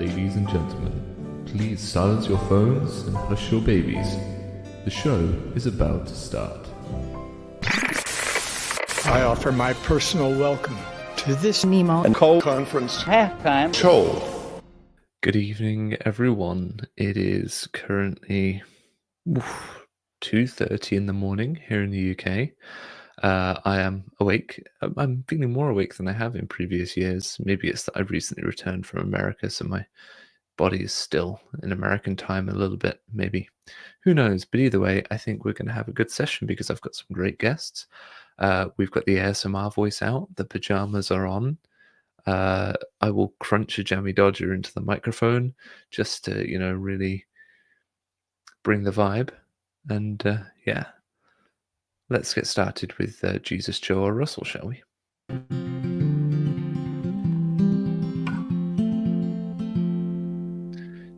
Ladies and gentlemen, please silence your phones and hush your babies. The show is about to start. I offer my personal welcome to this Nemo and Cole Conference halftime show. Good evening, everyone. It is currently 2:30 in the morning here in the UK. I am awake. I'm feeling more awake than I have in previous years. Maybe it's that I've recently returned from America, so my body is still in American time a little bit, maybe. Who knows? But either way, I think we're going to have a good session because I've got some great guests. We've got the ASMR voice out. The pajamas are on. I will crunch a Jammy Dodger into the microphone just to, really bring the vibe. And yeah, let's get started with Jesus, Joe, or Russell, shall we?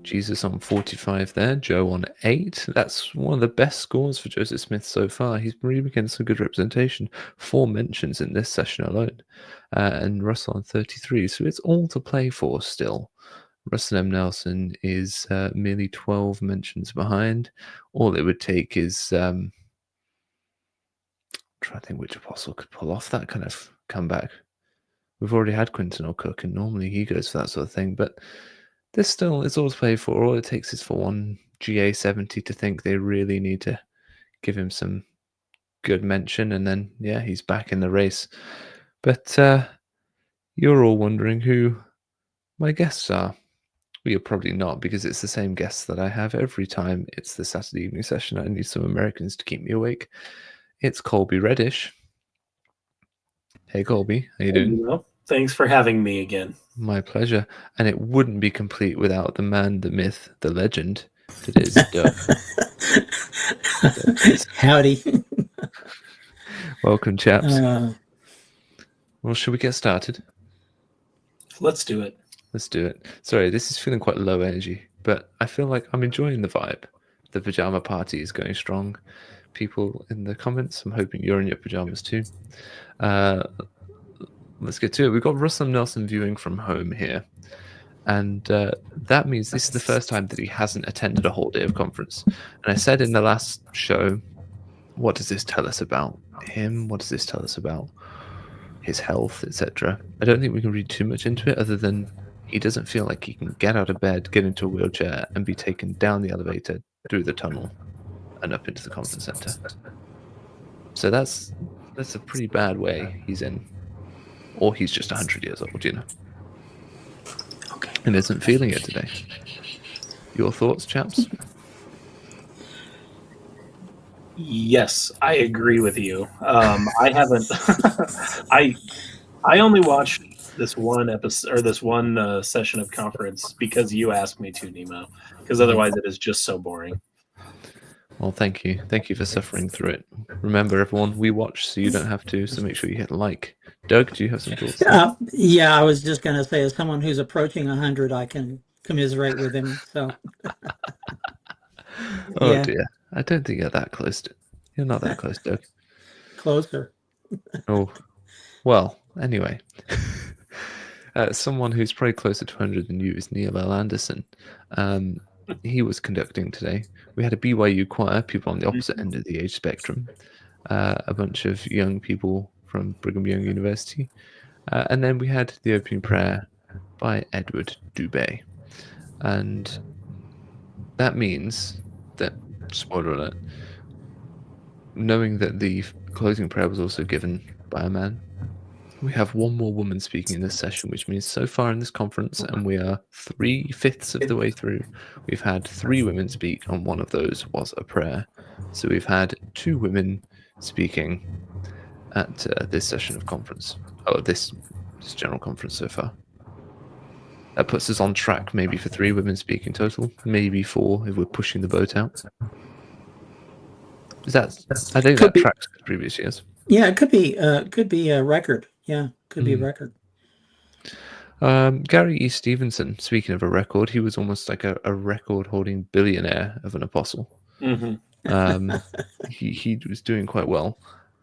Jesus on 45 there, Joe on 8. That's one of the best scores for Joseph Smith so far. He's really getting some good representation. 4 mentions in this session alone. And Russell on 33. So it's all to play for still. Russell M. Nelson is merely 12 mentions behind. All it would take is... trying to think which apostle could pull off that kind of comeback. We've already had Quinton or Cook, and normally he goes for that sort of thing, but this still is all to play for. All it takes is for one GA70 to think they really need to give him some good mention, and then, yeah, he's back in the race. But you're all wondering who my guests are. Well, you're probably not, because it's the same guests that I have every time it's the Saturday evening session. I need some Americans to keep me awake. It's Colby Reddish. Hey, Colby. How you doing? Well, thanks for having me again. My pleasure. And it wouldn't be complete without the man, the myth, the legend that is Doug. Howdy. Welcome, chaps. Well, should we get started? Let's do it. Let's do it. Sorry, this is feeling quite low energy, but I feel like I'm enjoying the vibe. The pajama party is going strong. People in the comments, I'm hoping you're in your pajamas too. Let's get to it. We've got Russell Nelson viewing from home here. And that means this is the first time that he hasn't attended a whole day of conference. And I said in the last show, what does this tell us about him? What does this tell us about his health, etc.? I don't think we can read too much into it other than he doesn't feel like he can get out of bed, get into a wheelchair, and be taken down the elevator, through the tunnel, and up into the conference center. So that's a pretty bad way he's in. Or he's just 100 years old, Okay. and isn't feeling it today. Your thoughts, chaps? Yes, I agree with you. I haven't. I only watched this one episode or this one session of conference because you asked me to, Nemo. Because otherwise, it is just so boring. Well, thank you. Thank you for suffering through it. Remember, everyone, we watch so you don't have to, so make sure you hit like. Doug, do you have some thoughts? Yeah, I was just going to say, as someone who's approaching 100, I can commiserate with him. So. Oh, yeah. dear. I don't think you're that close. You're not that close, Doug. Closer. Oh, well, anyway. Someone who's probably closer to 100 than you is Neil L. Anderson. He was conducting today. We had a BYU choir, people on the opposite end of the age spectrum, a bunch of young people from Brigham Young University, and then we had the opening prayer by Edward Dubé. And that means that, spoiler alert, knowing that the closing prayer was also given by a man, we have one more woman speaking in this session, which means so far in this conference, and we are 3/5 of the way through, we've had 3 women speak, and one of those was a prayer. So we've had 2 women speaking at this session of conference, this general conference so far. That puts us on track maybe for 3 women speaking total, maybe 4 if we're pushing the boat out. I think that tracks with previous years. Yeah, it could be a record. Yeah, could be a record. Gary E. Stevenson, speaking of a record, he was almost like a record-holding billionaire of an apostle. Mm-hmm. He was doing quite well.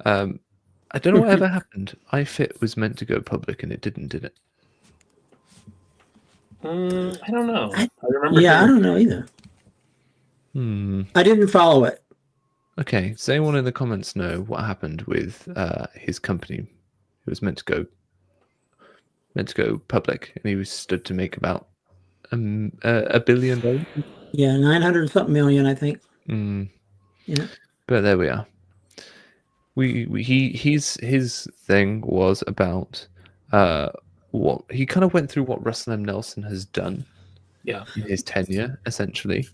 I don't know what ever happened. iFit was meant to go public and it didn't, did it? I don't know. I remember. I don't know either. I didn't follow it. Okay, does anyone in the comments know what happened with his company? It was meant to go public, and he was stood to make about $1 billion. Yeah, 900 something million, I think. Yeah, but there we are. His thing was about what he kind of went through what Russell M. Nelson has done. Yeah. In his tenure, essentially.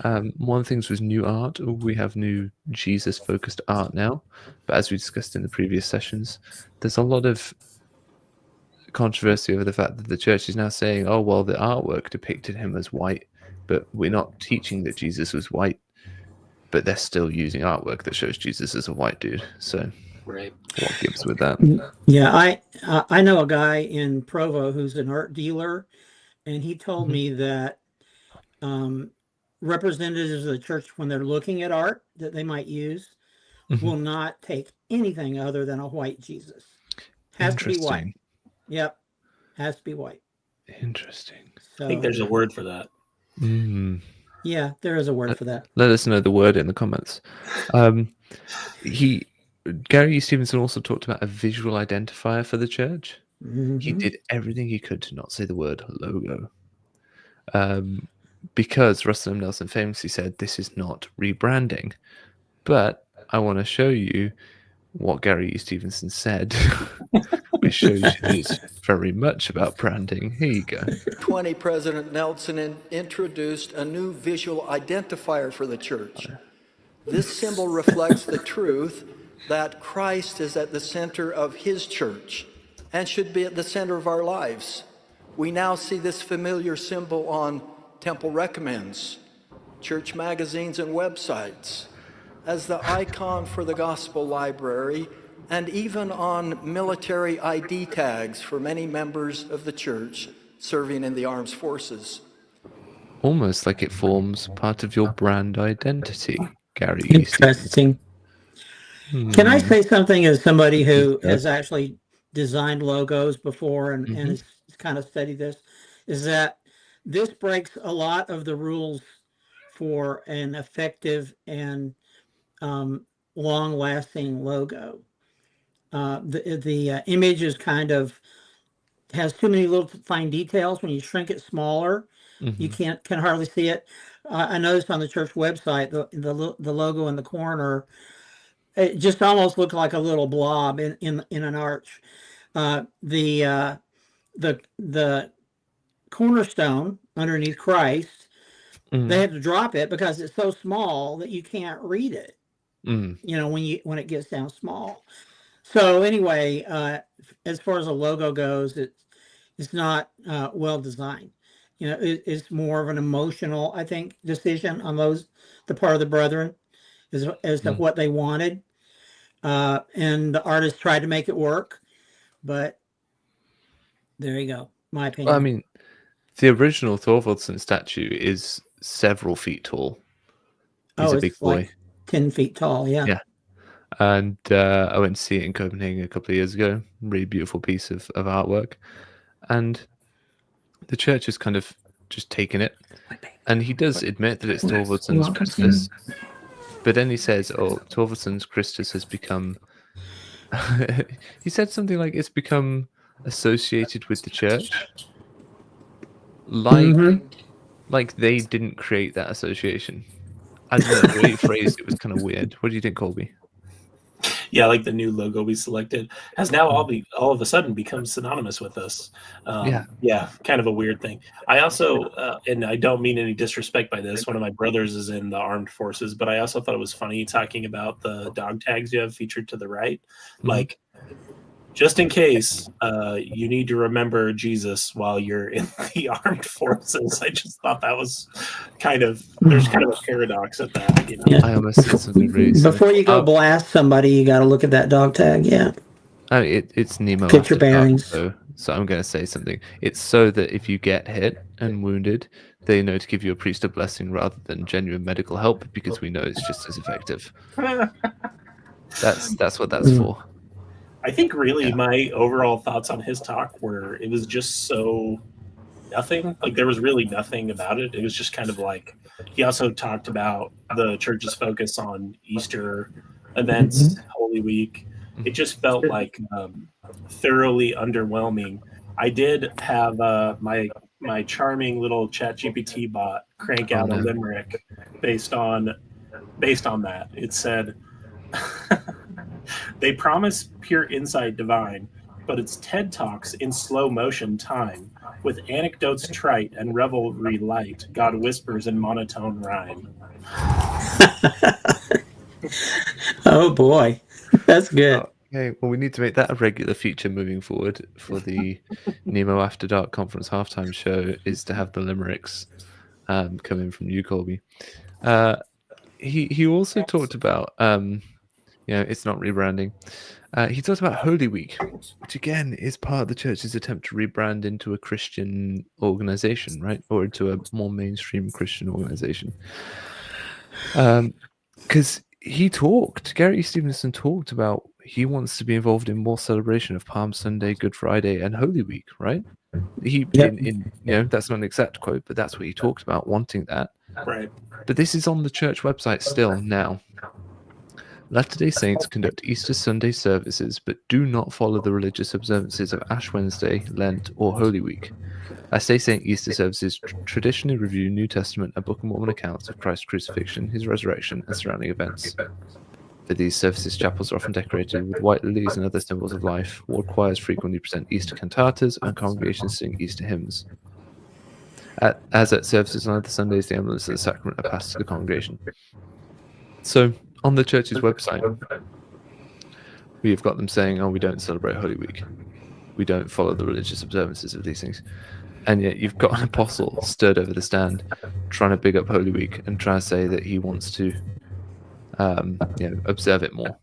One of the things was new art. We have new Jesus-focused art now. But as we discussed in the previous sessions, there's a lot of controversy over the fact that the church is now saying, oh, well, the artwork depicted him as white, but we're not teaching that Jesus was white. But they're still using artwork that shows Jesus as a white dude. So right. What gives with that? Yeah, I know a guy in Provo who's an art dealer, and he told me that representatives of the church, when they're looking at art that they might use, will not take anything other than a white Jesus. Has to be white. Yep, has to be white. Interesting. So, I think there's a word for that. Yeah, there is a word for that. Let us know the word in the comments. Gary E. Stevenson also talked about a visual identifier for the church. He did everything he could to not say the word logo. Because Russell M. Nelson famously said, this is not rebranding. But I want to show you what Gary E. Stevenson said, which shows you it's very much about branding. Here you go. 20, President Nelson introduced a new visual identifier for the church. This symbol reflects the truth that Christ is at the center of his church and should be at the center of our lives. We now see this familiar symbol on temple recommends, church magazines and websites, as the icon for the gospel library, and even on military ID tags for many members of the church serving in the armed forces. Almost like it forms part of your brand identity, Gary. Interesting. Can I say something as somebody who has actually designed logos before and has kind of studied this, is that this breaks a lot of the rules for an effective and long-lasting logo. The image is kind of has too many little fine details. When you shrink it smaller, you can hardly see it. I noticed on the church website the logo in the corner, it just almost looked like a little blob in an arch. The cornerstone underneath Christ, they had to drop it because it's so small that you can't read it. When it gets down small. So anyway, as far as a logo goes, it's not well designed. It's more of an emotional, I think, decision on the part of the brethren as to what they wanted. And the artist tried to make it work, but there you go. My opinion. I mean, the original Thorvaldsen statue is several feet tall. He's a big boy. Like 10 feet tall, yeah. Yeah. And I went to see it in Copenhagen a couple of years ago. Really beautiful piece of artwork. And the church has kind of just taken it. And he does admit that it's Thorvaldsen's Christus. But then he says, Thorvaldsen's Christus has become... he said something like it's become associated with the church. Like they didn't create that association. I don't know, the way he phrased it was kind of weird. What do you think, Colby? Yeah, like the new logo we selected has now all of a sudden become synonymous with us. Yeah, kind of a weird thing. I also, and I don't mean any disrespect by this, one of my brothers is in the armed forces, but I also thought it was funny talking about the dog tags you have featured to the right. Like, just in case you need to remember Jesus while you're in the armed forces. I just thought that was there's kind of a paradox at that. Yeah. I almost said something really silly. Before you go blast somebody, you got to look at that dog tag. Yeah. It's Nemo. Picture bearings. So I'm going to say something. It's so that if you get hit and wounded, they know to give you a priest of blessing rather than genuine medical help, because we know it's just as effective. That's what that's for. I think really my overall thoughts on his talk were it was just so nothing. Like there was really nothing about it. It was just kind of like he also talked about the church's focus on Easter events, Holy Week. It just felt like thoroughly underwhelming. I did have my charming little ChatGPT bot crank out a limerick based on that. It said, "They promise pure insight divine, but it's TED Talks in slow motion time, with anecdotes trite and revelry light. God whispers in monotone rhyme." Oh boy, that's good. Okay, well, we need to make that a regular feature moving forward for the Nemo After Dark Conference halftime show, is to have the limericks come in from you, Colby. He also talked about, it's not rebranding. He talked about Holy Week, which again is part of the church's attempt to rebrand into a Christian organization, right? Or into a more mainstream Christian organization. Because Gary Stevenson talked about he wants to be involved in more celebration of Palm Sunday, Good Friday, and Holy Week, right? That's not an exact quote, but that's what he talked about, wanting that. Right. But this is on the church website still now. Latter-day Saints conduct Easter Sunday services, but do not follow the religious observances of Ash Wednesday, Lent, or Holy Week. Latter-day Saint Easter services traditionally review New Testament and Book of Mormon accounts of Christ's crucifixion, his resurrection, and surrounding events. For these services, chapels are often decorated with white lilies and other symbols of life. Ward choirs frequently present Easter cantatas, and congregations sing Easter hymns. As at services on other Sundays, the emblems of the sacrament are passed to the congregation. So, on the church's website, we've got them saying, we don't celebrate Holy Week. We don't follow the religious observances of these things. And yet you've got an apostle stood over the stand trying to big up Holy Week and trying to say that he wants to observe it more.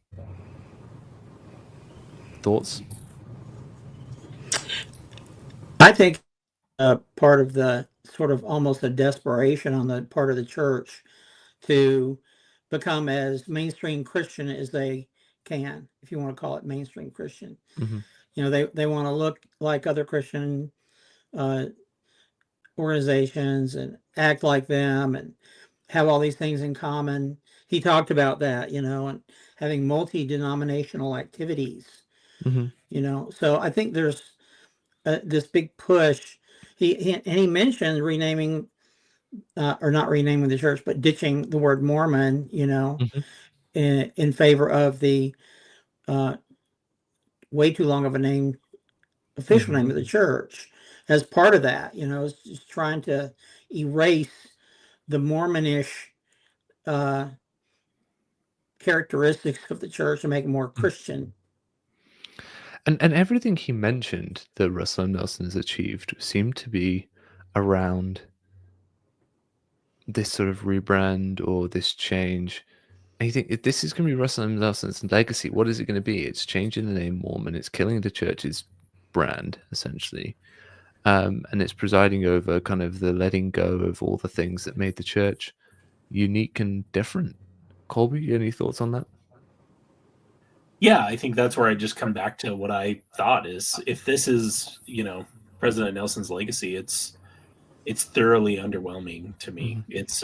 Thoughts? I think part of the sort of almost a desperation on the part of the church to become as mainstream Christian as they can, if you want to call it mainstream Christian. Mm-hmm. They want to look like other Christian organizations and act like them and have all these things in common. He talked about that, and having multi-denominational activities. Mm-hmm. So I think there's this big push. He mentioned renaming, or not renaming the church, but ditching the word Mormon, mm-hmm. in favor of the way too long of a name, official mm-hmm. name of the church. As part of that, it's just trying to erase the Mormonish characteristics of the church and make it more Christian. And everything he mentioned that Russell M. Nelson has achieved seemed to be around this sort of rebrand or this change. And you think, if this is going to be Russell M. Nelson's legacy, what is it going to be? It's changing the name Mormon. It's killing the church's brand, essentially. And it's presiding over kind of the letting go of all the things that made the church unique and different. Colby, any thoughts on that? Yeah, I think that's where I just come back to what I thought is, if this is, President Nelson's legacy, it's thoroughly underwhelming to me. Mm-hmm. It's,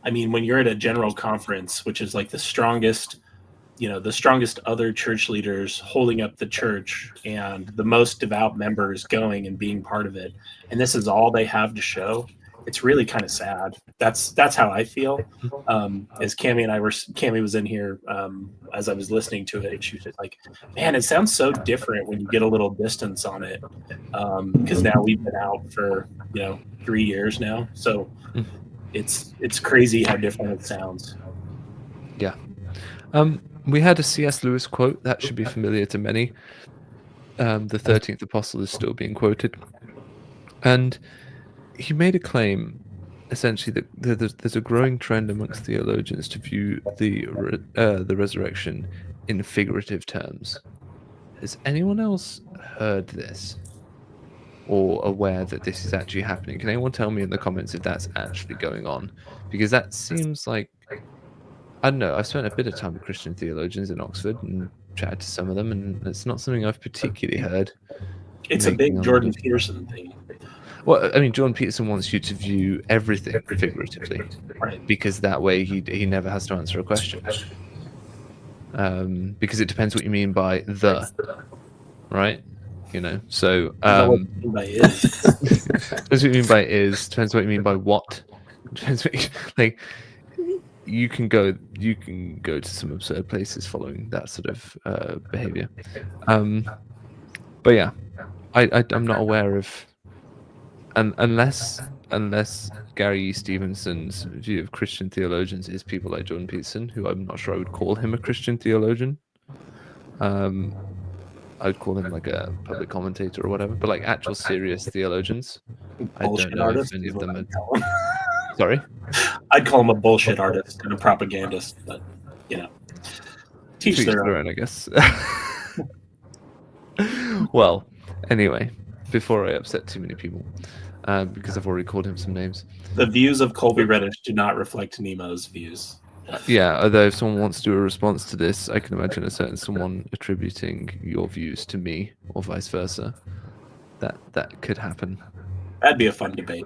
when you're at a general conference, which is like the strongest other church leaders holding up the church and the most devout members going and being part of it, and this is all they have to show, it's really kind of sad. That's how I feel. As Cammie was in here, as I was listening to it, and she was just like, man, it sounds so different when you get a little distance on it. Because now we've been out for 3 years now, so it's crazy how different it sounds. Yeah. We had a C.S. Lewis quote that should be familiar to many. The 13th apostle is still being quoted, and he made a claim, essentially, that there's a growing trend amongst theologians to view the resurrection in figurative terms. Has anyone else heard this or aware that this is actually happening? Can anyone tell me in the comments if that's actually going on? Because that seems like, I don't know, I've spent a bit of time with Christian theologians in Oxford and chatted to some of them, and it's not something I've particularly heard. It's a big Jordan Peterson thing. Well, I mean, Jordan Peterson wants you to view everything figuratively, Right. because that way he never has to answer a question. Because it depends what you mean by the, right? You know, so What you mean by is. depends what you mean by is, depends what you mean by what. Depends what you, like. You can go to some absurd places following that sort of behavior. But yeah, I'm not aware of, unless Gary Stevenson's view of Christian theologians is people like Jordan Peterson, who I'm not sure I would call him a Christian theologian. I would call him like a public commentator or whatever, but like actual serious theologians, I don't know if any of them are. Sorry? I'd call him a bullshit artist and a propagandist, but teach their own, I guess. Well, anyway, before I upset too many people, because I've already called him some names. The views of Colby Reddish do not reflect Nemo's views. Yeah, although if someone wants to do a response to this, I can imagine a certain someone attributing your views to me, or vice versa. That could happen. That'd be a fun debate.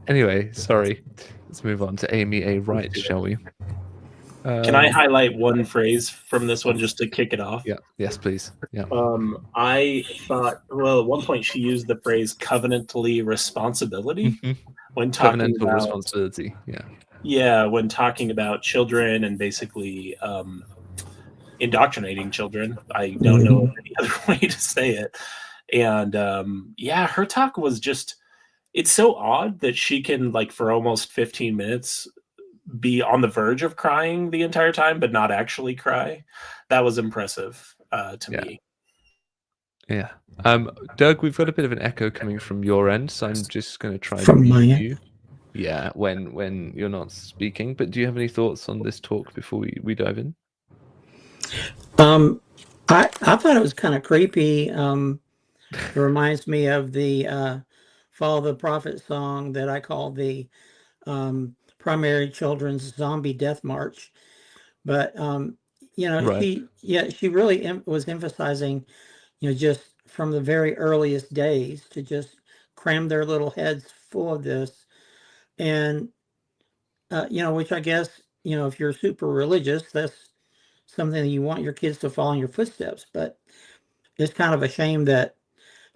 Anyway, sorry. Let's move on to Amy A. Wright, shall we? Can I highlight one phrase from this one just to kick it off? Yeah. Yes, please. Yeah. I thought, well, at one point she used the phrase covenantally responsibility when talking Covenantal about responsibility. Yeah. Yeah, when talking about children and basically indoctrinating children. I don't know any other way to say it. And her talk was just, it's so odd that she can, like, for almost 15 minutes be on the verge of crying the entire time, but not actually cry. That was impressive to me. Yeah. Doug, we've got a bit of an echo coming from your end, so I'm just going to try From to my mute end? you. Yeah, when you're not speaking. But do you have any thoughts on this talk before we dive in? I thought it was kind of creepy. It reminds me of the Follow the Prophet song that I call the Primary Children's Zombie Death March. But Right. she really was emphasizing, just from the very earliest days to just cram their little heads full of this. And which I guess, if you're super religious, that's something that you want your kids to follow in your footsteps. But it's kind of a shame that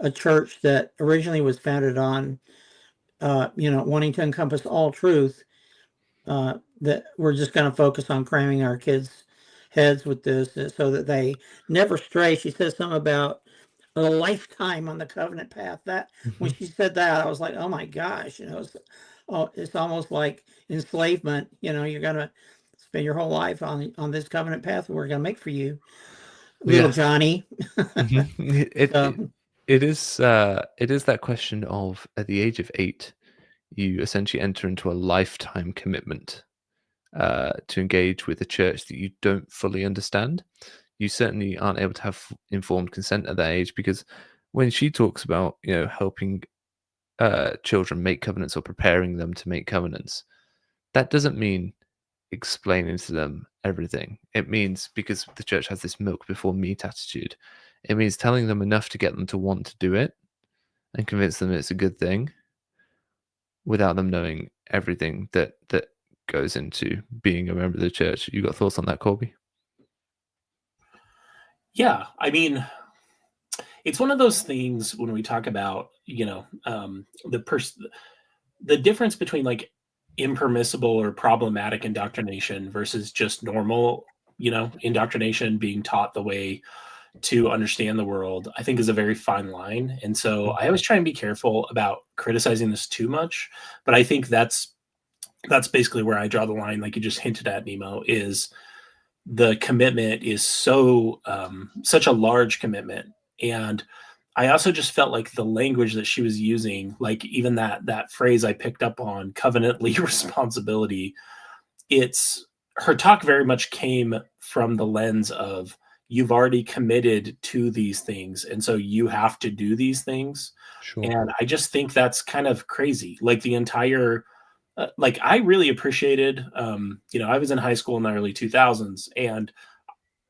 a church that originally was founded on, wanting to encompass all truth, that we're just going to focus on cramming our kids' heads with this so that they never stray. She says something about a lifetime on the covenant path. That when she said that, I was like, oh my gosh, it's almost like enslavement. You're gonna spend your whole life on this covenant path we're gonna make for you, little Johnny. It is that question of, at the age of 8, you essentially enter into a lifetime commitment to engage with a church that you don't fully understand. You certainly aren't able to have informed consent at that age, because when she talks about helping children make covenants or preparing them to make covenants, that doesn't mean explaining to them everything. It means, because the church has this milk before meat attitude, it means telling them enough to get them to want to do it and convince them it's a good thing, without them knowing everything that goes into being a member of the church. You got thoughts on that, Colby? Yeah, I mean, it's one of those things when we talk about, the difference between like impermissible or problematic indoctrination versus just normal, indoctrination, being taught the way to understand the world, I think is a very fine line. And so I always try and be careful about criticizing this too much, but I think that's basically where I draw the line. Like you just hinted at, Nemo, is the commitment is such a large commitment. And I also just felt like the language that she was using, like even that phrase I picked up on, covenantly responsibility, her talk very much came from the lens of, you've already committed to these things, and so you have to do these things. Sure. And I just think that's kind of crazy. Like the entire, I really appreciated, I was in high school in the early 2000s, and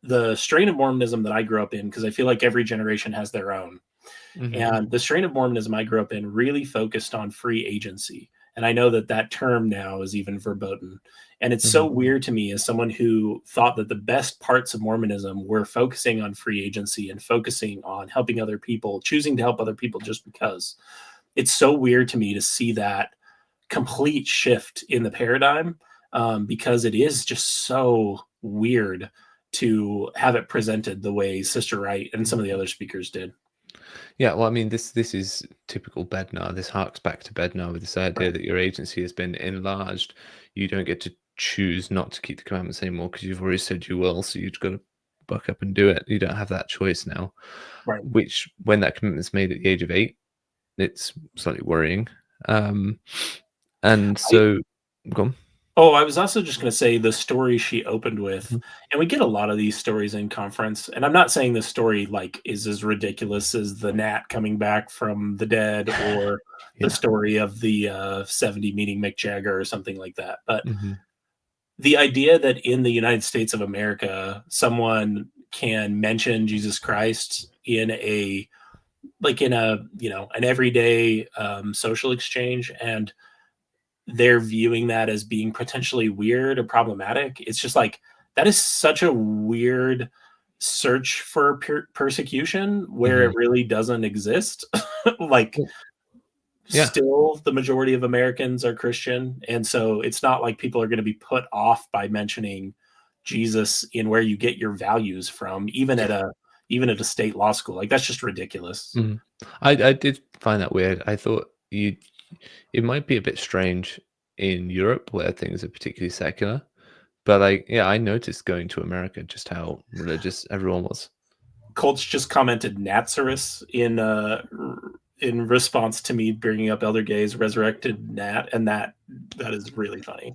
the strain of Mormonism that I grew up in, because I feel like every generation has their own. And the strain of Mormonism I grew up in really focused on free agency. And I know that term now is even verboten. And it's so weird to me as someone who thought that the best parts of Mormonism were focusing on free agency and focusing on helping other people, choosing to help other people just because. It's so weird to me to see that complete shift in the paradigm, because it is just so weird to have it presented the way Sister Wright and some of the other speakers did. Yeah, well, I mean, this is typical Bednar. This harks back to Bednar with this idea that your agency has been enlarged. You don't get to choose not to keep the commandments anymore because you've already said you will, so you've got to buck up and do it. You don't have that choice now. Right. Which, when that commitment's made at the age of 8, it's slightly worrying. And so, go on. Oh, I was also just going to say the story she opened with, and we get a lot of these stories in conference, and I'm not saying this story like is as ridiculous as the gnat coming back from the dead or the story of the 70 meeting Mick Jagger or something like that. But the idea that in the United States of America, someone can mention Jesus Christ in an everyday social exchange, and they're viewing that as being potentially weird or problematic. It's just like, that is such a weird search for persecution where it really doesn't exist. Still the majority of Americans are Christian. And so it's not like people are going to be put off by mentioning Jesus in where you get your values from, even at a state law school. Like, that's just ridiculous. I did find that weird. I thought it might be a bit strange in Europe where things are particularly secular, but I noticed going to America just how religious everyone was. Colts just commented Nazareth in response to me bringing up Elder Gay's resurrected Nat, and that is really funny.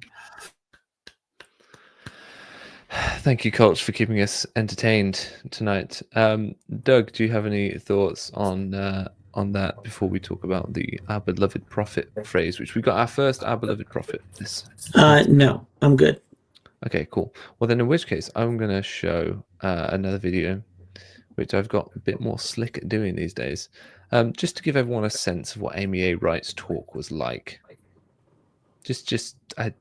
Thank you, Colts, for keeping us entertained tonight. Doug, do you have any thoughts on that before we talk about the "our beloved prophet" phrase, which we got our first "our beloved prophet"? No, I'm good. Okay, cool. Well, then in which case, I'm going to show another video, which I've got a bit more slick at doing these days, just to give everyone a sense of what Amy A. Wright's talk was like. Just I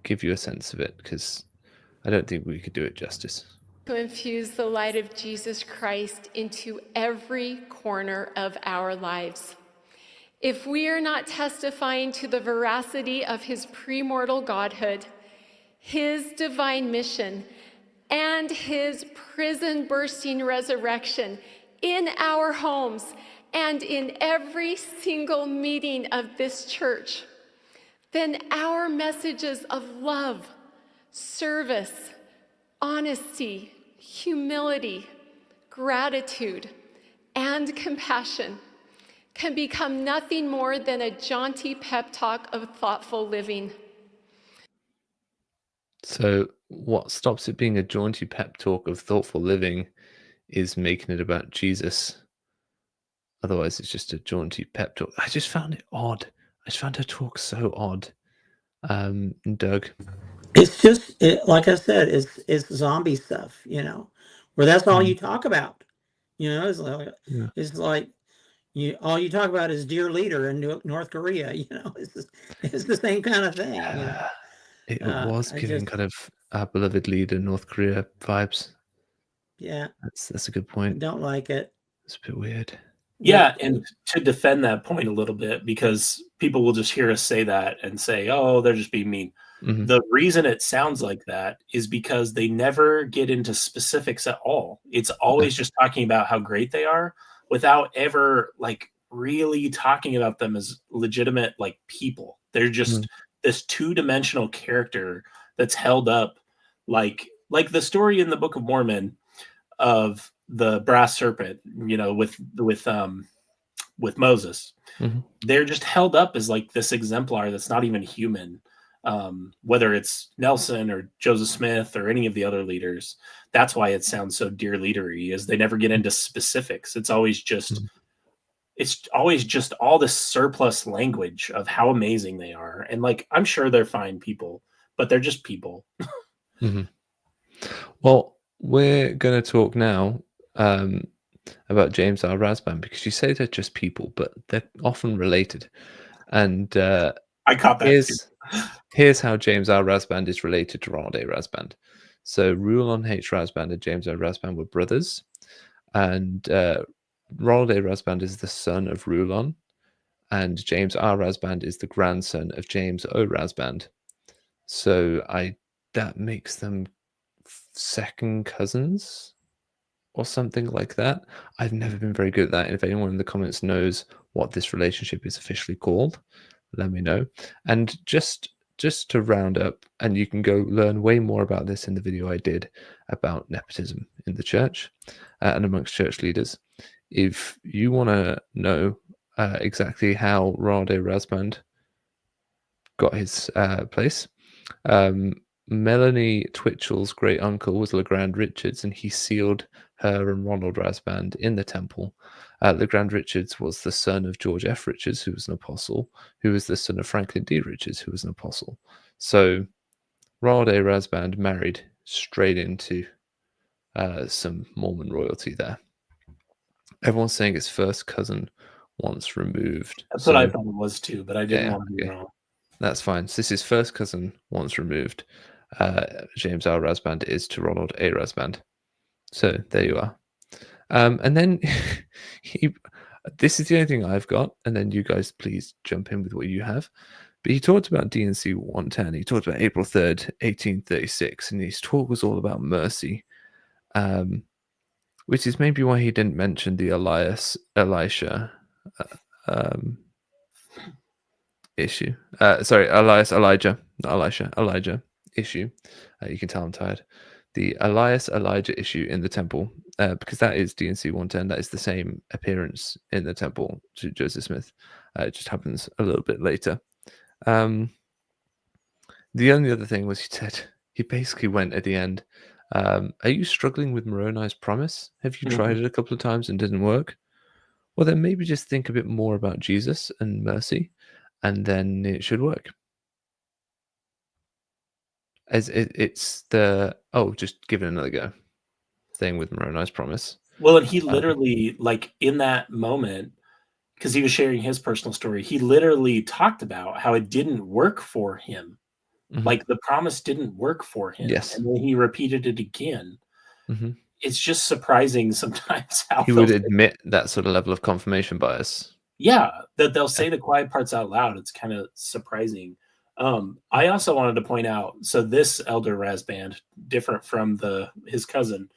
give you a sense of it, because I don't think we could do it justice. To infuse the light of Jesus Christ into every corner of our lives. If we are not testifying to the veracity of his premortal godhood, his divine mission, and his prison-bursting resurrection in our homes and in every single meeting of this church, then our messages of love, service, honesty, humility, gratitude, and compassion can become nothing more than a jaunty pep talk of thoughtful living. So what stops it being a jaunty pep talk of thoughtful living is making it about Jesus. Otherwise, it's just a jaunty pep talk. I just found it odd. I just found her talk so odd. Doug? It's just, like I said, it's zombie stuff, where that's all you talk about. It's like all you talk about is dear leader in North Korea. It's the same kind of thing. It was giving kind of our beloved leader North Korea vibes. Yeah, that's a good point. I don't like it. It's a bit weird. Yeah, and to defend that point a little bit, because people will just hear us say that and say, "Oh, they're just being mean." The reason it sounds like that is because they never get into specifics at all. It's always just talking about how great they are without ever really talking about them as legitimate people. They're just this two-dimensional character that's held up like the story in the Book of Mormon of the brass serpent, with Moses. They're just held up as this exemplar that's not even human. Whether it's Nelson or Joseph Smith or any of the other leaders, that's why it sounds so dear leadery, is they never get into specifics. It's always just all this surplus language of how amazing they are. And I'm sure they're fine people, but they're just people. Well, we're going to talk now about James R. Rasband, because you say they're just people, but they're often related. And I caught that. Here's how James R. Rasband is related to Ronald A. Rasband. So Rulon H. Rasband and James R. Rasband were brothers, and Ronald A. Rasband is the son of Rulon, and James R. Rasband is the grandson of James O. Rasband. So that makes them second cousins or something like that. I've never been very good at that. And if anyone in the comments knows what this relationship is officially called, let me know. And just to round up, and you can go learn way more about this in the video I did about nepotism in the church and amongst church leaders. If you want to know exactly how Ronald A. Rasband got his place, Melanie Twitchell's great uncle was Legrand Richards, and he sealed her and Ronald Rasband in the temple. Legrand Richards was the son of George F. Richards, who was an apostle, who was the son of Franklin D. Richards, who was an apostle. So Ronald A. Rasband married straight into some Mormon royalty there. Everyone's saying it's first cousin once removed. That's what I thought it was too, but I didn't want to be wrong. That's fine. So this is first cousin once removed. James R. Rasband is to Ronald A. Rasband. So there you are. And then this is the only thing I've got, and then you guys please jump in with what you have. But he talked about D&C 110. He talked about April 3rd, 1836, and his talk was all about mercy, which is maybe why he Didn't mention the Elijah issue. Elijah issue. You can tell I'm tired. The Elijah issue in the temple, because that is D&C 110. That is the same appearance in the temple to Joseph Smith. It just happens a little bit later. The only other thing was he basically went at the end, are you struggling with Moroni's promise? Have you tried it a couple of times and didn't work? Well, then maybe just think a bit more about Jesus and mercy, and then it should work. As it's the just give it another go thing with Moroni's promise. Well, and he literally, like in that moment, because he was sharing his personal story, he literally talked about how it didn't work for him. Like the promise didn't work for him. Yes. And then he repeated it again. It's just surprising sometimes how he would admit that sort of level of confirmation bias. Yeah, that they'll say the quiet parts out loud. It's kind of surprising. I also wanted to point out, so this elder Rasband, different from his cousin,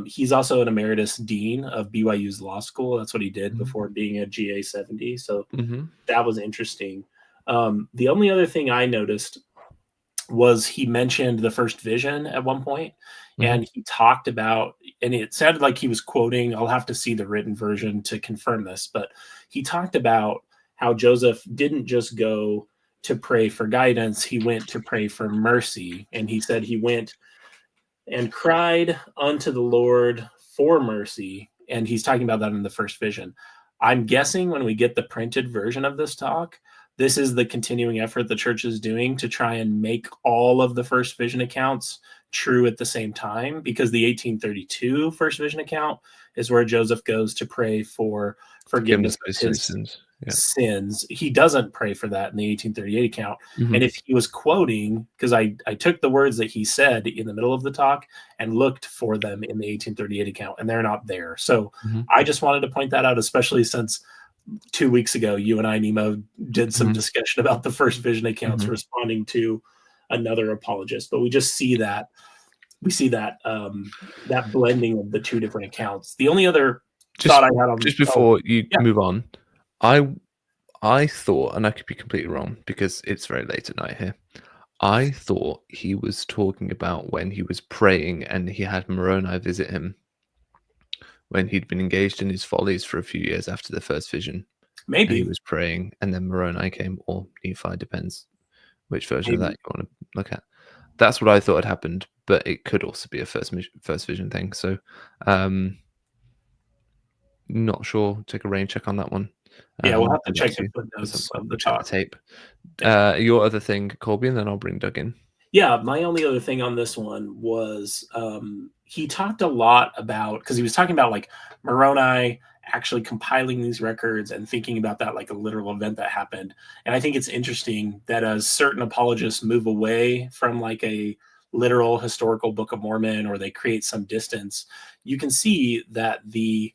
he's also an emeritus dean of BYU's law school. That's what he did before being a GA 70. So that was interesting. The only other thing I noticed was he mentioned the first vision at one point, and he talked about, and it sounded like he was quoting, I'll have to see the written version to confirm this, but he talked about how Joseph didn't just go to pray for guidance, he went to pray for mercy. And he said he went and cried unto the Lord for mercy. And he's talking about that in the first vision. I'm guessing when we get the printed version of this talk, this is the continuing effort the church is doing to try and make all of the first vision accounts true at the same time, because the 1832 first vision account is where Joseph goes to pray for forgiveness of his sins. He doesn't pray for that in the 1838 account. And if he was quoting, because I took the words that he said in the middle of the talk and looked for them in the 1838 account, and they're not there. So I just wanted to point that out, especially since 2 weeks ago, you and I, Nemo, did some discussion about the first vision accounts responding to another apologist. But we just see that, that blending of the two different accounts. The only other thought I had on just before you move on, I thought, and I could be completely wrong because it's very late at night here, I thought he was talking about when he was praying and he had Moroni visit him when he'd been engaged in his follies for a few years after the first vision. Maybe he was praying and then Moroni came, or Nephi, depends which version of that you want to look at. That's what I thought had happened, but it could also be a first vision thing. So not sure. Take a rain check on that one. Yeah, we'll have to check the footnotes of the talk. Tape. Your other thing, Colby, and then I'll bring Doug in. Yeah, my only other thing on this one was he talked a lot about, because he was talking about like Moroni actually compiling these records and thinking about that like a literal event that happened. And I think it's interesting that as certain apologists move away from like a literal historical Book of Mormon, or they create some distance, you can see that the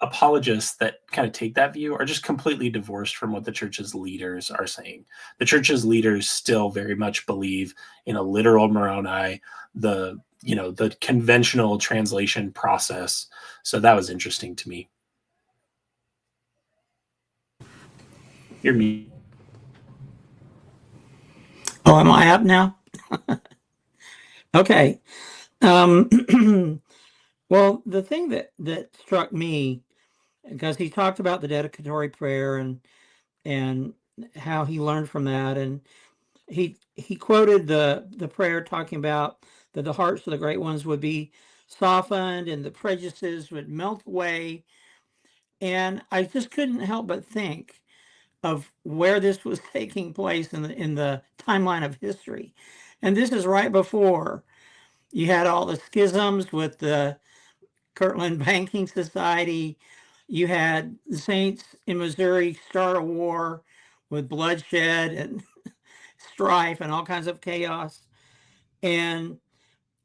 apologists that kind of take that view are just completely divorced from what the church's leaders are saying. The church's leaders still very much believe in a literal Moroni, the conventional translation process. So that was interesting to me. You're me. Oh, am I up now? Okay. Well, the thing that struck me, because he talked about the dedicatory prayer and how he learned from that, and he quoted the prayer talking about that the hearts of the great ones would be softened and the prejudices would melt away. And I just couldn't help but think of where this was taking place in the timeline of history. And this is right before you had all the schisms with the Kirtland Banking Society. You had the Saints in Missouri start a war with bloodshed and strife and all kinds of chaos. And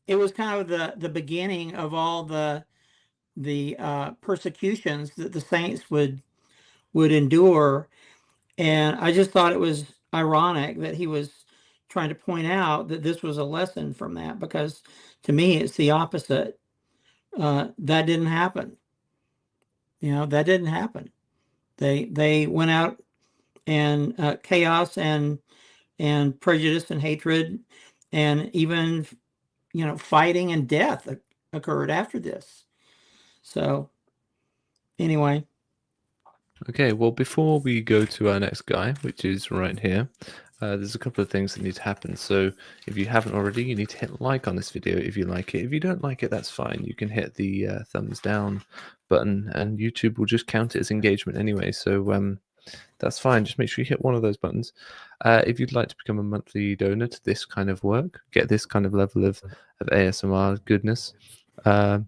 it was kind of the beginning of all the persecutions that the Saints would endure. And I just thought it was ironic that he was trying to point out that this was a lesson from that, because to me it's the opposite. That didn't happen. That didn't happen. They went out and chaos and prejudice and hatred and even fighting and death occurred after this. So anyway. Okay, well, before we go to our next guy, which is right here, there's a couple of things that need to happen. So if you haven't already, you need to hit like on this video if you like it. If you don't like it, that's fine. You can hit the thumbs down button, and YouTube will just count it as engagement anyway. So that's fine. Just make sure you hit one of those buttons. If you'd like to become a monthly donor to this kind of work, get this kind of level of ASMR goodness, $5,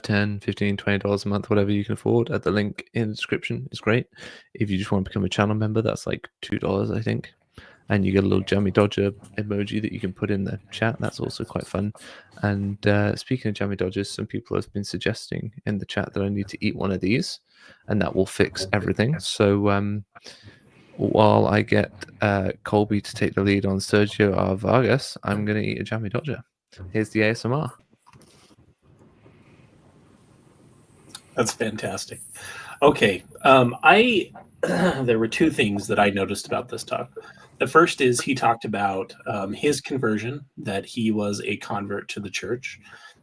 $10, $15, $20 a month, whatever you can afford, at the link in the description is great. If you just want to become a channel member, that's like $2, I think. And you get a little Jammy Dodger emoji that you can put in the chat. That's also quite fun. And speaking of Jammy Dodgers, some people have been suggesting in the chat that I need to eat one of these, and that will fix everything. So while I get Colby to take the lead on Sergio R. Vargas, I'm going to eat a Jammy Dodger. Here's the ASMR. That's fantastic. Okay. There were two things that I noticed about this talk. The first is he talked about his conversion, that he was a convert to the church.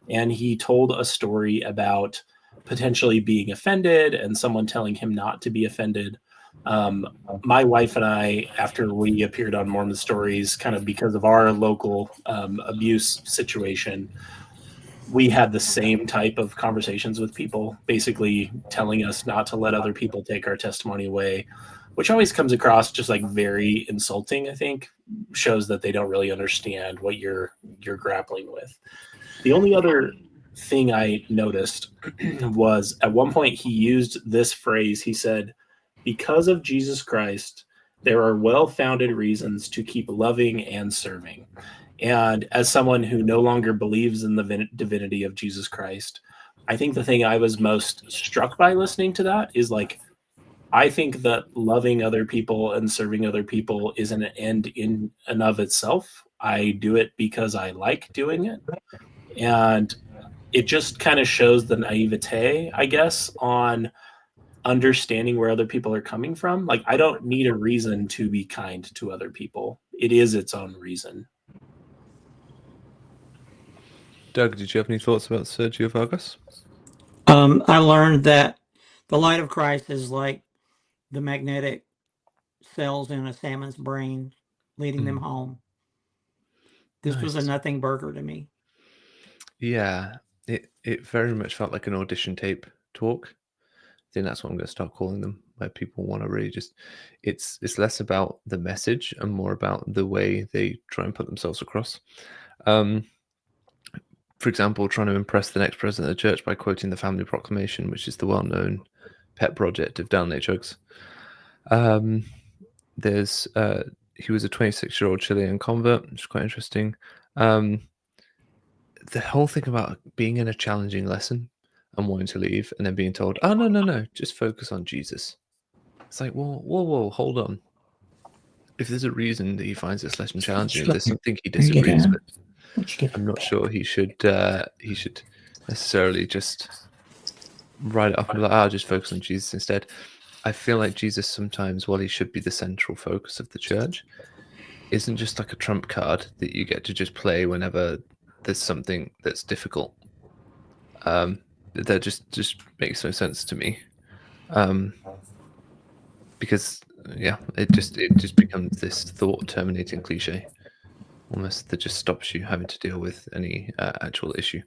And he told a story about potentially being offended and someone telling him not to be offended. My wife and I, after we appeared on Mormon Stories, kind of because of our local abuse situation, we had the same type of conversations with people, basically telling us not to let other people take our testimony away, which always comes across just like very insulting. I think shows that they don't really understand what you're grappling with. The only other thing I noticed was at one point he used this phrase. He said, "Because of Jesus Christ, there are well-founded reasons to keep loving and serving." And as someone who no longer believes in the divinity of Jesus Christ, I think the thing I was most struck by listening to that is like, I think that loving other people and serving other people isn't an end in and of itself. I do it because I like doing it. And it just kind of shows the naivete, I guess, on understanding where other people are coming from. Like, I don't need a reason to be kind to other people. It is its own reason. Doug, did you have any thoughts about Sergio Vargas? I learned that the light of Christ is like the magnetic cells in a salmon's brain, leading them home. This was a nothing burger to me. Yeah, it very much felt like an audition tape talk. I think that's what I'm going to start calling them. where people want to really just, it's less about the message and more about the way they try and put themselves across. For example, trying to impress the next president of the church by quoting the Family Proclamation, which is the well-known pet project of Downey Chugs. There's he was a 26-year-old Chilean convert, which is quite interesting. The whole thing about being in a challenging lesson and wanting to leave and then being told, oh, no, just focus on Jesus. It's like, whoa, hold on. If there's a reason that he finds this lesson challenging, if there's something he disagrees with, I'm not sure he should necessarily just write it up and be like, just focus on Jesus instead. I feel like Jesus sometimes, while he should be the central focus of the church, isn't just like a trump card that you get to just play whenever there's something that's difficult. That just makes no sense to me. Because it just becomes this thought terminating cliche almost that just stops you having to deal with any actual issue.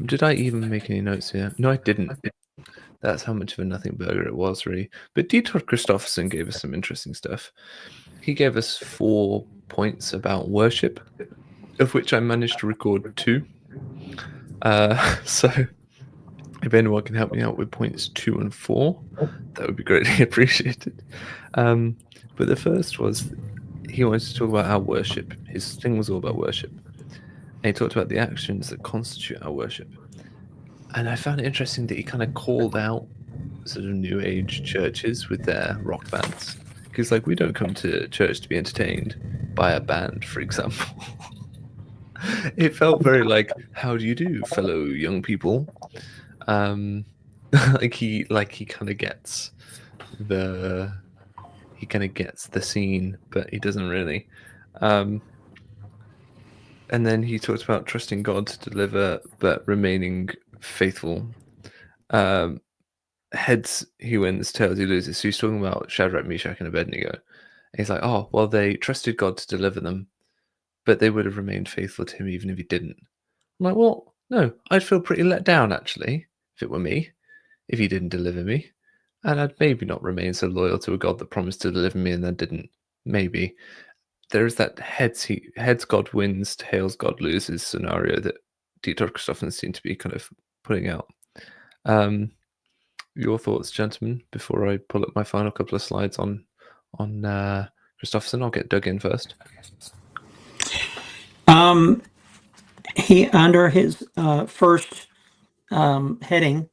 Did I even make any notes here? No, I didn't. That's how much of a nothing burger it was, really. But Todd Christofferson gave us some interesting stuff. He gave us 4 points about worship, of which I managed to record 2. So if anyone can help me out with points 2 and 4, that would be greatly appreciated. But the first was he wanted to talk about our worship. His thing was all about worship. And he talked about the actions that constitute our worship. And I found it interesting that he kind of called out sort of new age churches with their rock bands. Because, like, we don't come to church to be entertained by a band, for example. It felt very like, how do you do, fellow young people? Like he kind of gets the scene, but he doesn't really. And then he talked about trusting God to deliver, but remaining faithful. Heads he wins, tails he loses. So he's talking about Shadrach, Meshach, and Abednego. And he's like, oh, well, they trusted God to deliver them, but they would have remained faithful to him even if he didn't. I'm like, well, no, I'd feel pretty let down, actually, if it were me, if he didn't deliver me. And I'd maybe not remain so loyal to a God that promised to deliver me and then didn't. Maybe. There's that heads God wins, tails God loses scenario that Todd Christofferson seemed to be kind of putting out. Your thoughts, gentlemen, before I pull up my final couple of slides on Christofferson. I'll get dug in first. He, under his first heading,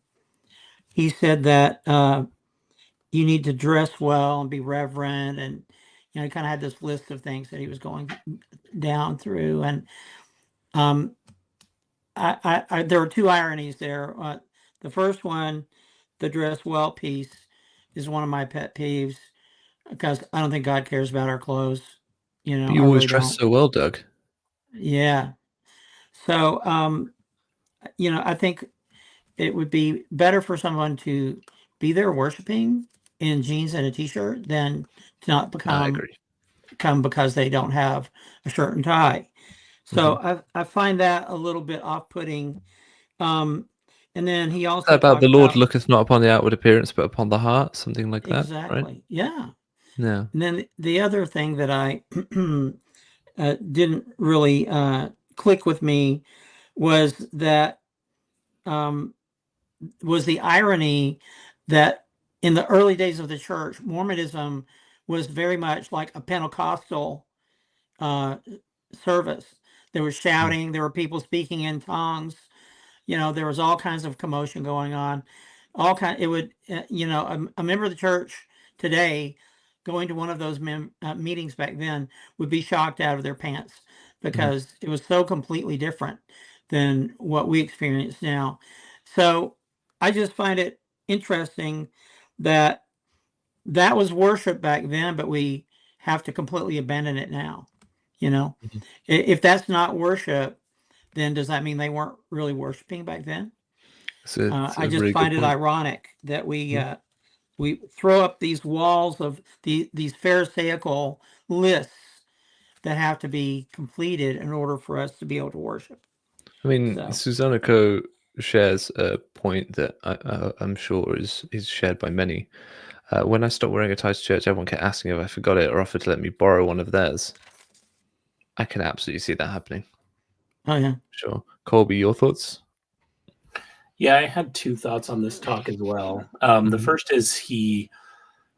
he said that you need to dress well and be reverent, and he kind of had this list of things that he was going down through. And there were 2 ironies there. The first one, the dress well piece, is one of my pet peeves because I don't think God cares about our clothes. But you always dress so well, Doug. Yeah. So, I think it would be better for someone to be there worshiping in jeans and a t-shirt than to not come because they don't have a shirt and tie. So I find that a little bit off-putting. And then he also about the Lord looketh not upon the outward appearance, but upon the heart, something like that. Exactly. Right? Yeah. Yeah. And then the other thing that I didn't really click with me was that was the irony that in the early days of the church, Mormonism was very much like a Pentecostal service. There was shouting, there were people speaking in tongues, there was all kinds of commotion going on. It would, a member of the church today going to one of those meetings back then would be shocked out of their pants because it was so completely different than what we experience now. So I just find it interesting that was worship back then, but we have to completely abandon it now. If that's not worship, then does that mean they weren't really worshiping back then? I just find it ironic that we throw up these walls of these Pharisaical lists that have to be completed in order for us to be able to worship. I mean, Susanna Co shares a point that I'm sure is shared by many. When I stopped wearing a tie to church, everyone kept asking if I forgot it or offered to let me borrow one of theirs. I can absolutely see that happening. Oh, yeah. Sure. Colby, your thoughts? Yeah, I had two thoughts on this talk as well. The first is he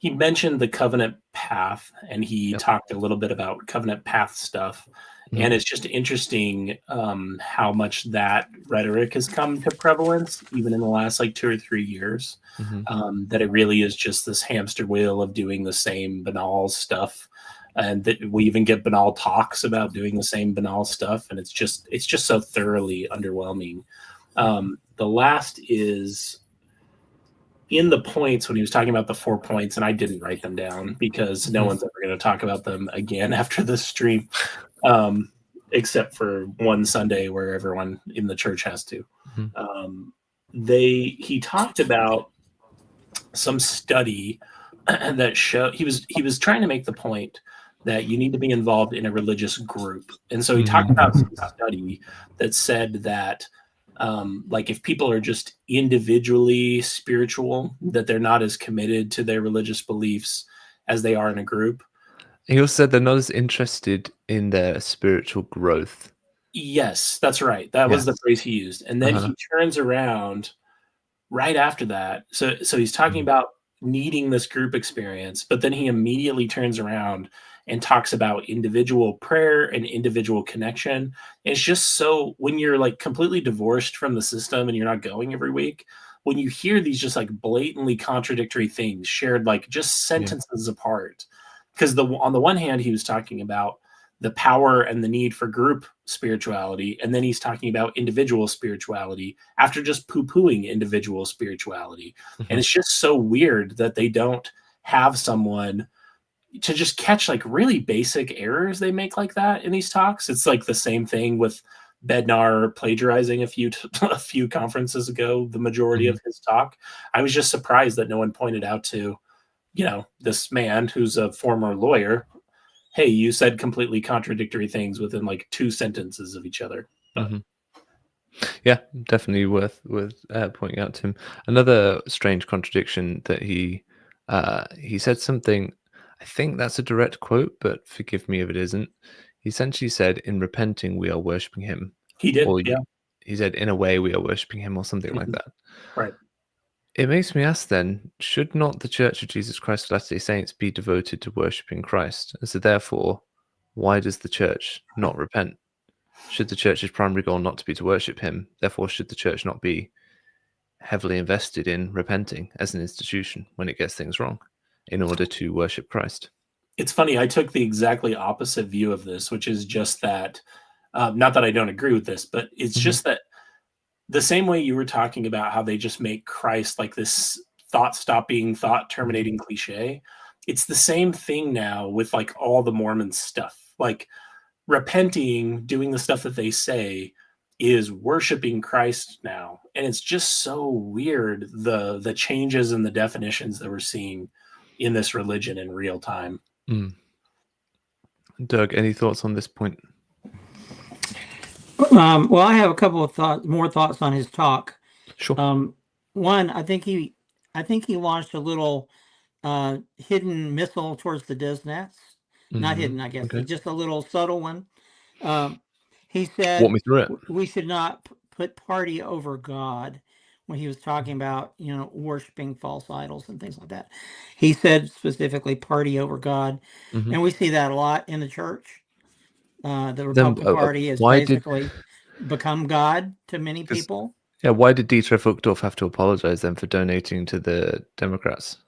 mentioned the covenant path, and he talked a little bit about covenant path stuff. And it's just interesting how much that rhetoric has come to prevalence, even in the last 2 or 3 years, that it really is just this hamster wheel of doing the same banal stuff. And that we even get banal talks about doing the same banal stuff. And it's just so thoroughly underwhelming. The last is in the points when he was talking about the 4 points, and I didn't write them down because no one's ever going to talk about them again after this stream, except for one Sunday where everyone in the church has to. He talked about some study that showed he was trying to make the point that you need to be involved in a religious group. And so he talked about some study that said that if people are just individually spiritual, that they're not as committed to their religious beliefs as they are in a group. He also said they're not as interested in their spiritual growth. Yes, that's right. That was the phrase he used. And then he turns around right after that. So he's talking about needing this group experience, but then he immediately turns around and talks about individual prayer and individual connection. And it's just so, when you're completely divorced from the system and you're not going every week, when you hear these just blatantly contradictory things shared just sentences apart, because on the one hand, he was talking about the power and the need for group spirituality, and then he's talking about individual spirituality after just poo-pooing individual spirituality. And it's just so weird that they don't have someone to just catch really basic errors they make like that in these talks. It's the same thing with Bednar plagiarizing a few conferences ago, the majority of his talk. I was just surprised that no one pointed out to, this man who's a former lawyer, hey, you said completely contradictory things within 2 sentences of each other. Yeah, definitely worth pointing out to him. Another strange contradiction that he said something. I think that's a direct quote, but forgive me if it isn't. He essentially said, "In repenting, we are worshiping Him." He did. Or he said, "In a way, we are worshiping Him," or something like that. Right. It makes me ask then, should not the Church of Jesus Christ of Latter-day Saints be devoted to worshiping Christ? And so therefore, why does the church not repent? Should the church's primary goal not to be to worship Him? Therefore, should the church not be heavily invested in repenting as an institution when it gets things wrong in order to worship Christ? It's funny. I took the exactly opposite view of this, which is just that, not that I don't agree with this, but it's just that the same way you were talking about how they just make Christ this thought-stopping, thought-terminating cliche. It's the same thing now with all the Mormon stuff. Repenting, doing the stuff that they say, is worshiping Christ now. And it's just so weird, the changes in the definitions that we're seeing in this religion in real time. Doug, any thoughts on this point? Well, I have a couple of more thoughts on his talk. Sure. One, I think he launched a little hidden missile towards the Desnats. Not hidden, I guess, but just a little subtle one. He said, walk me through it. We should not put party over God, when he was talking about, worshiping false idols and things like that. He said specifically party over God. And we see that a lot in the church. The Republican Party has basically become God to many people. Yeah, why did Dietrich Uchtdorf have to apologize then for donating to the Democrats?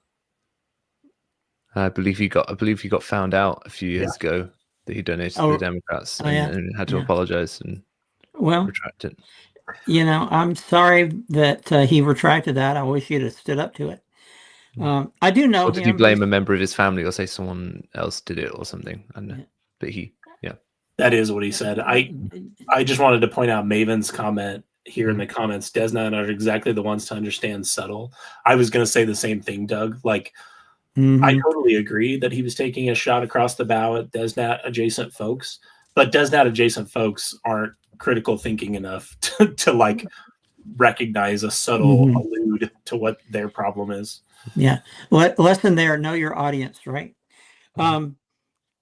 I believe he got found out a few years ago that he donated to the Democrats and had to apologize and retract it. I'm sorry that he retracted that. I wish he'd have stood up to it. I do know. Or did he blame a member of his family, or say someone else did it, or something? I don't know. But that is what he said. I just wanted to point out Maven's comment here in the comments. Desnat are exactly the ones to understand subtle. I was going to say the same thing, Doug. I totally agree that he was taking a shot across the bow at Desnat adjacent folks, but Desnat adjacent folks aren't critical thinking enough to recognize a subtle allude to what their problem is. Yeah. Lesson there, know your audience, right?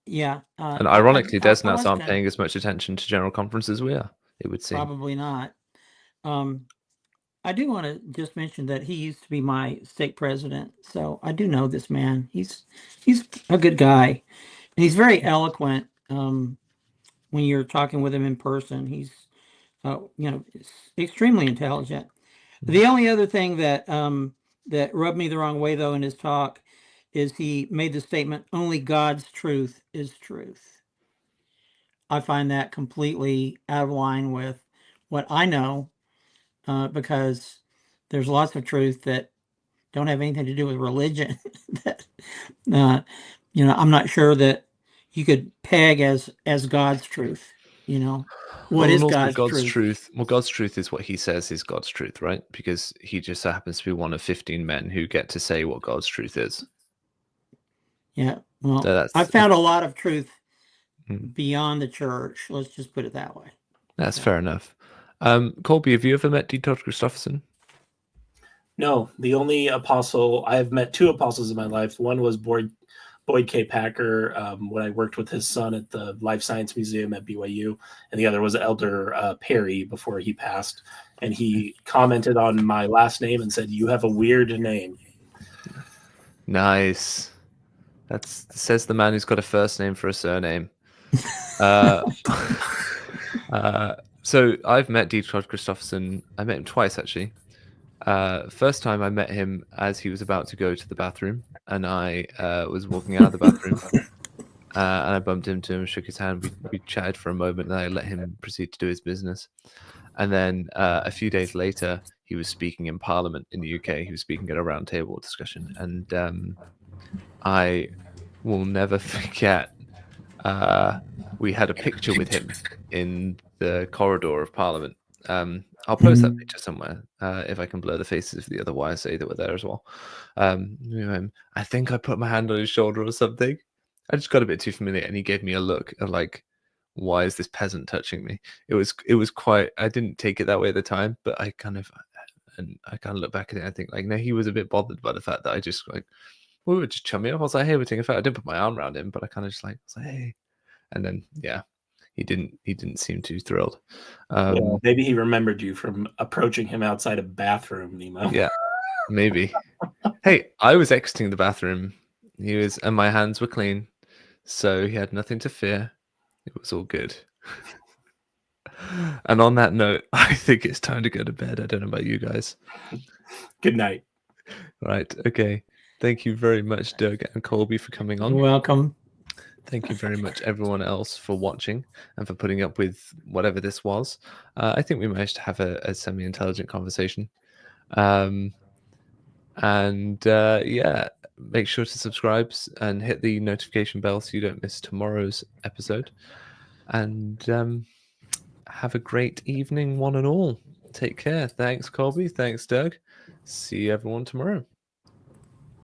Yeah. And ironically, Desnats aren't paying as much attention to general conference as we are, it would seem. Probably not. I do want to just mention that he used to be my stake president, so I do know this man. He's a good guy, and he's very eloquent. When you're talking with him in person, he's extremely intelligent. The only other thing that that rubbed me the wrong way, though, in his talk, is he made the statement, "Only God's truth is truth." I find that completely out of line with what I know, because there's lots of truth that don't have anything to do with religion that I'm not sure that you could peg as God's truth. What is God's truth? Well, God's truth is what he says is God's truth, right? Because he just so happens to be one of 15 men who get to say what God's truth is. Yeah, well, I found a lot of truth beyond the church. Let's just put it that way. That's fair enough. Colby, have you ever met D. Todd Christofferson? No, the only apostle, I have met two apostles in my life. One was Boyd K. Packer when I worked with his son at the Life Science Museum at BYU, and the other was Elder Perry before he passed. And he commented on my last name and said, "You have a weird name." Nice. That says the man who's got a first name for a surname. So I've met D. Todd Christofferson. I met him twice, actually. First time I met him as he was about to go to the bathroom, and I was walking out of the bathroom, and I bumped into him, shook his hand. We chatted for a moment, and I let him proceed to do his business. And then a few days later, he was speaking in Parliament in the UK. He was speaking at a roundtable discussion, and I will never forget. We had a picture with him in the corridor of Parliament. I'll post that picture somewhere if I can blur the faces of the other YSA that were there as well. I think I put my hand on his shoulder or something. I just got a bit too familiar, and he gave me a look of like, "Why is this peasant touching me?" It was quite. I didn't take it that way at the time, but I kind of look back at it and I think like, no, he was a bit bothered by the fact that I just like, we were just chumming up. I was like, "Hey, we're taking a photo." I didn't put my arm around him, but I kind of just like, was like, "Hey," and then yeah. He didn't seem too thrilled. Maybe he remembered you from approaching him outside a bathroom, Nemo. Yeah, maybe. Hey, I was exiting the bathroom. And my hands were clean, so he had nothing to fear. It was all good. And on that note, I think it's time to go to bed. I don't know about you guys. Good night. Right. Okay. Thank you very much, Doug and Colby, for coming on. You're welcome. Thank you very much, everyone else, for watching and for putting up with whatever this was. I think we managed to have a semi-intelligent conversation. Yeah, make sure to subscribe and hit the notification bell so you don't miss tomorrow's episode. And have a great evening, one and all. Take care. Thanks, Colby. Thanks, Doug. See everyone tomorrow.